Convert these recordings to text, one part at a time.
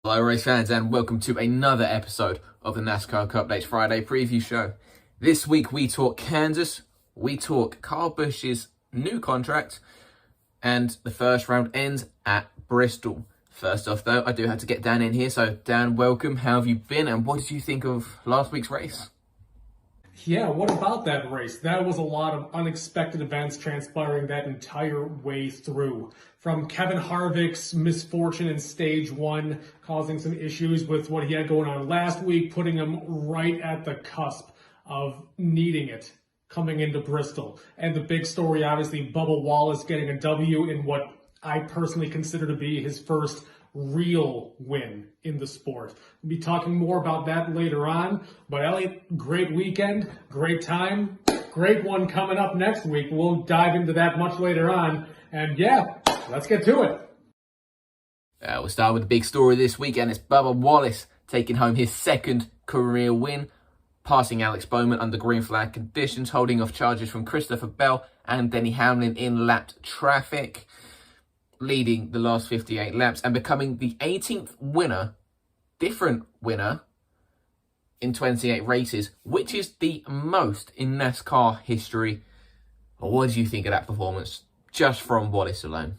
Hello race fans and welcome to another episode of the NASCAR Cup Dates Friday preview show. This week we talk Kansas, we talk Kyle Busch's new contract, and the first round ends at Bristol. First off though, I do have to get Dan in here, so Dan, welcome. How have you been and what did you think of last week's race? Yeah, what about that race? That was a lot of unexpected events transpiring that entire way through. From Kevin Harvick's misfortune in stage one, causing some issues with what he had going on last week, putting him right at the cusp of needing it coming into Bristol. And the big story, obviously, Bubba Wallace getting a W in what I personally consider to be his first real win in the sport. We'll be talking more about that later on. But Elliot, great weekend, great time, great one coming up next week. We'll dive into that much later on. And yeah, let's get to it. We'll start with the big story this weekend. It's Bubba Wallace taking home his second career win, passing Alex Bowman under green flag conditions, holding off charges from Christopher Bell and Denny Hamlin in lapped traffic, leading the last 58 laps and becoming the 18th winner, different winner, in 28 races, which is the most in NASCAR history. What do you think of that performance, just from Wallace alone?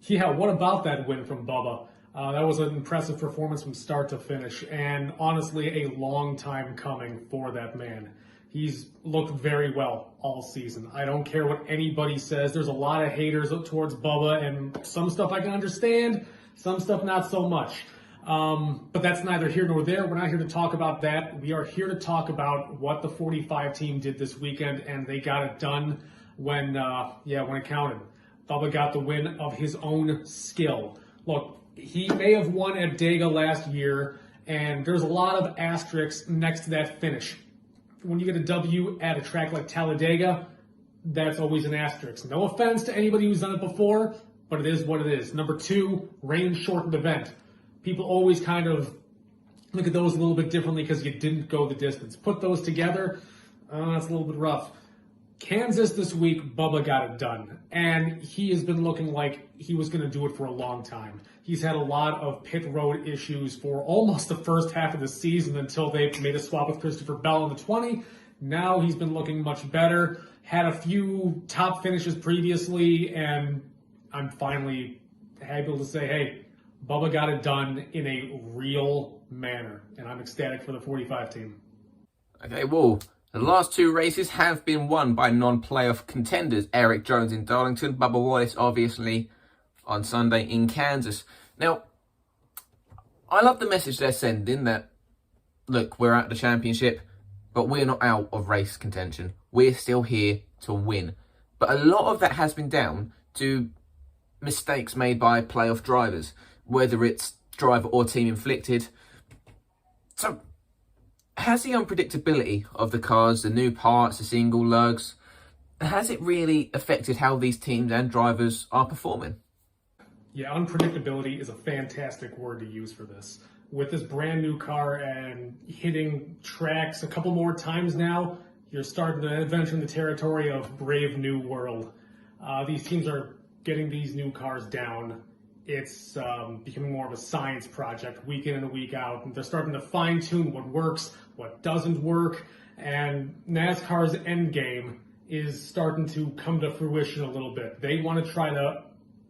Yeah, what about that win from Bubba? That was an impressive performance from start to finish, and honestly, a long time coming for that man. He's looked very well all season. I don't care what anybody says. There's a lot of haters towards Bubba, and some stuff I can understand, some stuff not so much. But that's neither here nor there. We're not here to talk about that. We are here to talk about what the 45 team did this weekend, and they got it done when it counted. Bubba got the win of his own skill. Look, he may have won at Dega last year, and there's a lot of asterisks next to that finish. When you get a W at a track like Talladega, that's always an asterisk. No offense to anybody who's done it before, but it is what it is. Number two, rain-shortened event. People always kind of look at those a little bit differently because you didn't go the distance. Put those together, that's a little bit rough. Kansas this week, Bubba got it done. And he has been looking like he was going to do it for a long time. He's had a lot of pit road issues for almost the first half of the season until they made a swap with Christopher Bell in the 20. Now he's been looking much better. Had a few top finishes previously, and I'm finally able to say, hey, Bubba got it done in a real manner. And I'm ecstatic for the 45 team. Okay, well, the last two races have been won by non-playoff contenders. Eric Jones in Darlington, Bubba Wallace obviously on Sunday in Kansas. Now, I love the message they're sending that, look, we're at the championship, but we're not out of race contention. We're still here to win. But a lot of that has been down to mistakes made by playoff drivers, whether it's driver or team inflicted. So, has the unpredictability of the cars, the new parts, the single lugs, has it really affected how these teams and drivers are performing? Yeah, unpredictability is a fantastic word to use for this. With this brand new car and hitting tracks a couple more times now, you're starting to venture in the territory of brave new world. These teams are getting these new cars down. It's becoming more of a science project week in and week out. And they're starting to fine tune what works, what doesn't work. And NASCAR's end game is starting to come to fruition a little bit. They want to try to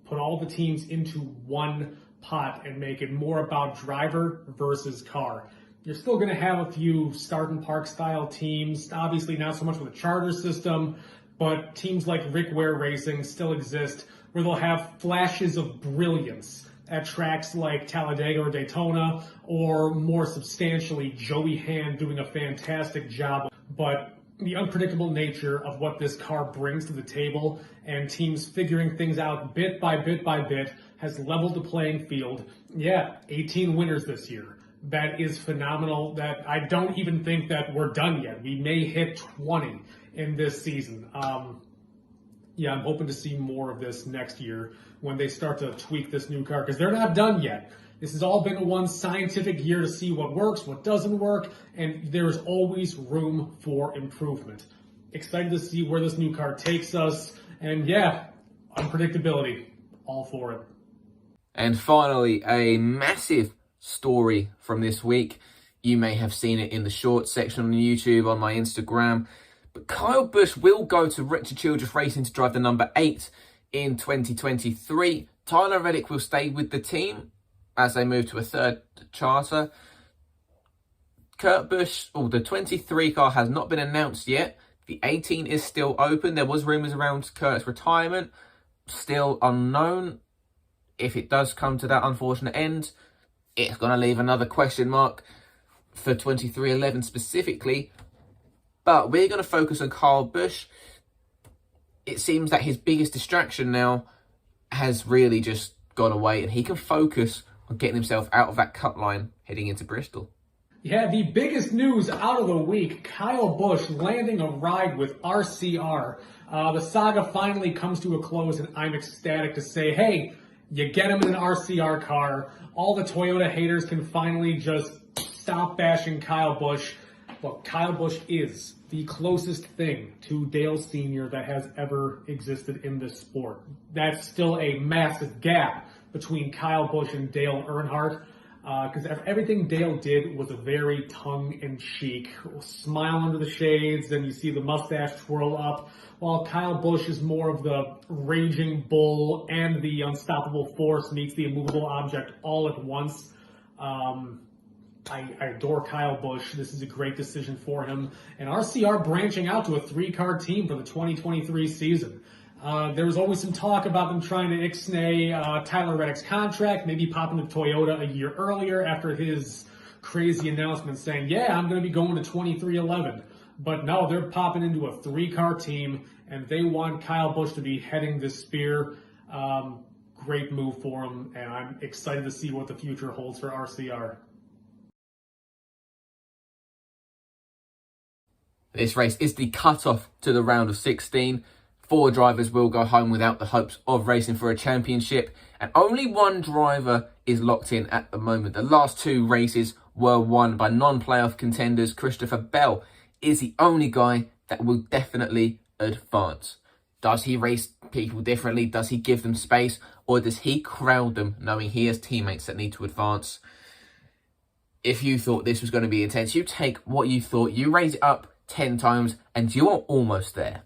put all the teams into one pot and make it more about driver versus car. You're still going to have a few start and park style teams, obviously not so much with a charter system, but teams like Rick Ware Racing still exist where they'll have flashes of brilliance at tracks like Talladega or Daytona, or more substantially, Joey Hand doing a fantastic job. But the unpredictable nature of what this car brings to the table and teams figuring things out bit by bit by bit has leveled the playing field. Yeah, 18 winners this year. That is phenomenal. That I don't even think that we're done yet. We may hit 20 in this season. I'm hoping to see more of this next year when they start to tweak this new car, because they're not done yet. This has all been one scientific year to see what works, what doesn't work, and there's always room for improvement. Excited to see where this new car takes us, and yeah, unpredictability, all for it. And finally, a massive story from this week. You may have seen it in the shorts section on YouTube, on my Instagram. But Kyle Busch will go to Richard Childress Racing to drive the number 8 in 2023. Tyler Reddick will stay with the team as they move to a third charter. Kurt Busch, the 23 car has not been announced yet. The 18 is still open. There was rumours around Kurt's retirement. Still unknown. If it does come to that unfortunate end, it's going to leave another question mark for 2311 specifically. But we're going to focus on Kyle Busch. It seems that his biggest distraction now has really just gone away, and he can focus on getting himself out of that cut line heading into Bristol. Yeah, the biggest news out of the week, Kyle Busch landing a ride with RCR. The saga finally comes to a close, and I'm ecstatic to say, hey, you get him in an RCR car. All the Toyota haters can finally just stop bashing Kyle Busch. Look, Kyle Busch is the closest thing to Dale Sr. that has ever existed in this sport. That's still a massive gap between Kyle Busch and Dale Earnhardt, because everything Dale did was a very tongue-in-cheek, smile under the shades, then you see the mustache twirl up, while Kyle Busch is more of the raging bull and the unstoppable force meets the immovable object all at once. I adore Kyle Busch. This is a great decision for him. And RCR branching out to a 3-car team for the 2023 season. There was always some talk about them trying to ixnay Tyler Reddick's contract, maybe popping to Toyota a year earlier after his crazy announcement saying, yeah, I'm going to be going to 2311. But no, they're popping into a 3-car team, and they want Kyle Busch to be heading this spear. Great move for him, and I'm excited to see what the future holds for RCR. This race is the cut-off to the round of 16. 4 drivers will go home without the hopes of racing for a championship, and only 1 driver is locked in at the moment. The last 2 races were won by non-playoff contenders. Christopher Bell is the only guy that will definitely advance. Does he race people differently? Does he give them space? Or does he crowd them, knowing he has teammates that need to advance? If you thought this was going to be intense, you take what you thought, you raise it up 10 times, and you're almost there.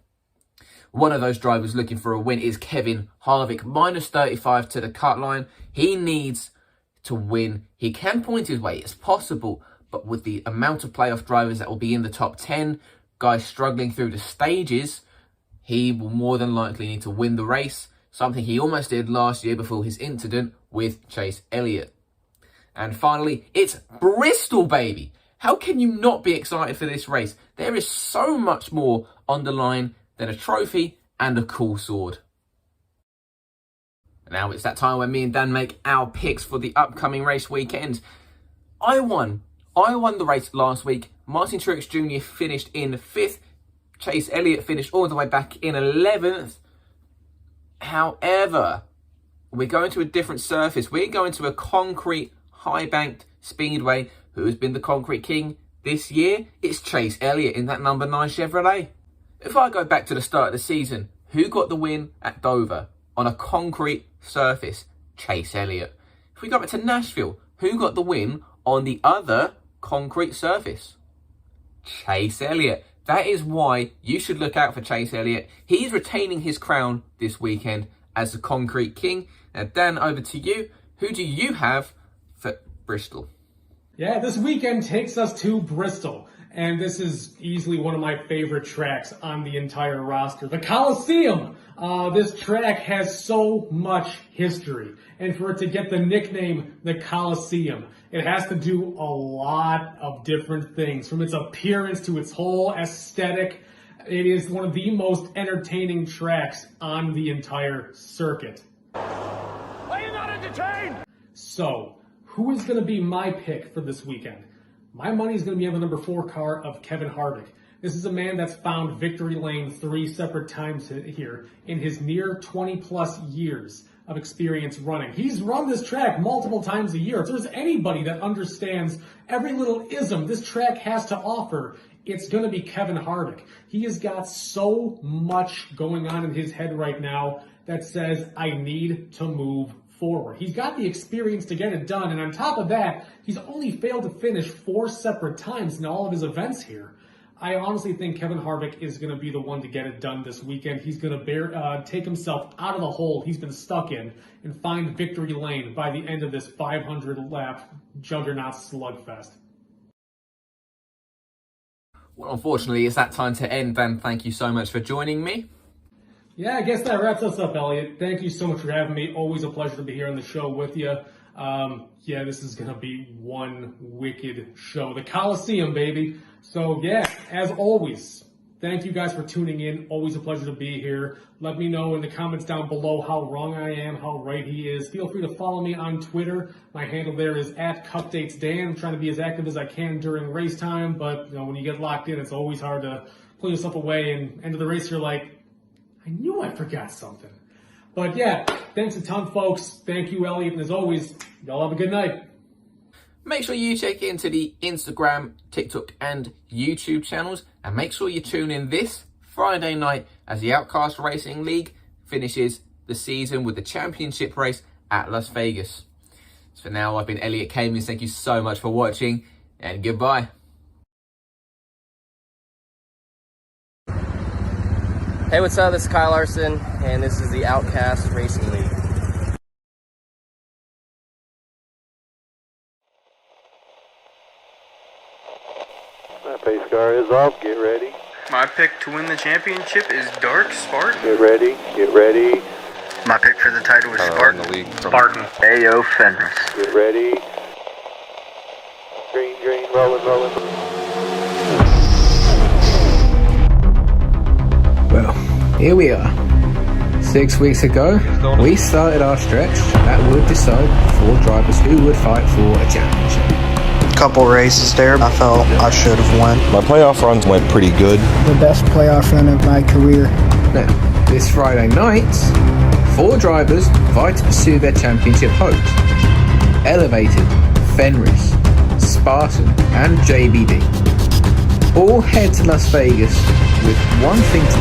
One of those drivers looking for a win is Kevin Harvick, minus 35 to the cut line. He needs to win. He can point his way, it's possible, but with the amount of playoff drivers that will be in the top 10, guys struggling through the stages, he will more than likely need to win the race, something he almost did last year before his incident with Chase Elliott. And finally, it's Bristol, baby. How can you not be excited for this race? There is so much more on the line than a trophy and a cool sword. Now it's that time when me and Dan make our picks for the upcoming race weekend. I won the race last week. Martin Truex Jr. finished in 5th. Chase Elliott finished all the way back in 11th. However, we're going to a different surface. We're going to a concrete, high-banked speedway. Who has been the concrete king this year? It's Chase Elliott in that number 9 Chevrolet. If I go back to the start of the season, who got the win at Dover on a concrete surface? Chase Elliott. If we go back to Nashville, who got the win on the other concrete surface? Chase Elliott. That is why you should look out for Chase Elliott. He's retaining his crown this weekend as the concrete king. Now, Dan, over to you. Who do you have for Bristol? Yeah, this weekend takes us to Bristol, and this is easily one of my favorite tracks on the entire roster. The Coliseum! This track has so much history, and for it to get the nickname, the Coliseum, it has to do a lot of different things, from its appearance to its whole aesthetic. It is one of the most entertaining tracks on the entire circuit. Are you not entertained? So, who is going to be my pick for this weekend? My money is going to be on the number 4 car of Kevin Harvick. This is a man that's found victory lane 3 separate times here in his near 20-plus years of experience running. He's run this track multiple times a year. If there's anybody that understands every little ism this track has to offer, it's going to be Kevin Harvick. He has got so much going on in his head right now that says, I need to move forward. He's got the experience to get it done, and on top of that, he's only failed to finish 4 separate times in all of his events here. I honestly think Kevin Harvick is going to be the one to get it done this weekend. He's going to take himself out of the hole he's been stuck in and find victory lane by the end of this 500-lap juggernaut slugfest. Well, unfortunately, it's that time to end, and thank you so much for joining me. Yeah, I guess that wraps us up, Elliot. Thank you so much for having me. Always a pleasure to be here on the show with you. Yeah, this is going to be one wicked show. The Coliseum, baby. So, yeah, as always, thank you guys for tuning in. Always a pleasure to be here. Let me know in the comments down below how wrong I am, how right he is. Feel free to follow me on Twitter. My handle there is @CupdatesDan. I'm trying to be as active as I can during race time, but you know, when you get locked in, it's always hard to pull yourself away, and end of the race, you're like, I knew I forgot something. But yeah, thanks a ton, folks. Thank you, Elliot. And as always, y'all have a good night. Make sure you check into the Instagram, TikTok, and YouTube channels. And make sure you tune in this Friday night as the Outcast Racing League finishes the season with the championship race at Las Vegas. So for now, I've been Elliot Kamens. Thank you so much for watching, and goodbye. Hey, what's up? This is Kyle Larson, and this is the Outcast Racing League. That pace car is off. Get ready. My pick to win the championship is Dark Spartan. Get ready. Get ready. My pick for the title is Spartan. Spartan. A.O. Fenris. Get ready. Green, rolling. Well, here we are. 6 weeks ago, we started our stretch that would decide 4 drivers who would fight for a championship. Couple races there, I felt I should have won. My playoff runs went pretty good. The best playoff run of my career. Now, this Friday night, 4 drivers vie to pursue their championship hopes. Elevated, Fenris, Spartan, and JBD. All head to Las Vegas with one thing to do.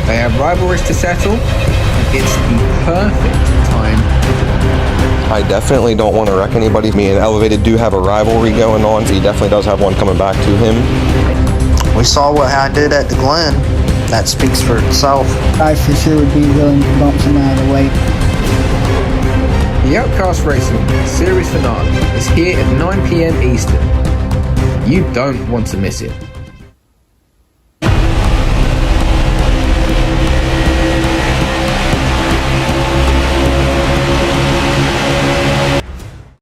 They have rivalries to settle, and it's the perfect time to do it. I definitely don't want to wreck anybody. Me and Elevated do have a rivalry going on. He definitely does have one coming back to him. We saw what I did at the Glen. That speaks for itself. I for sure would be willing to bump some out of the way. The Outcast Racing series finale is here at 9 PM Eastern. You don't want to miss it.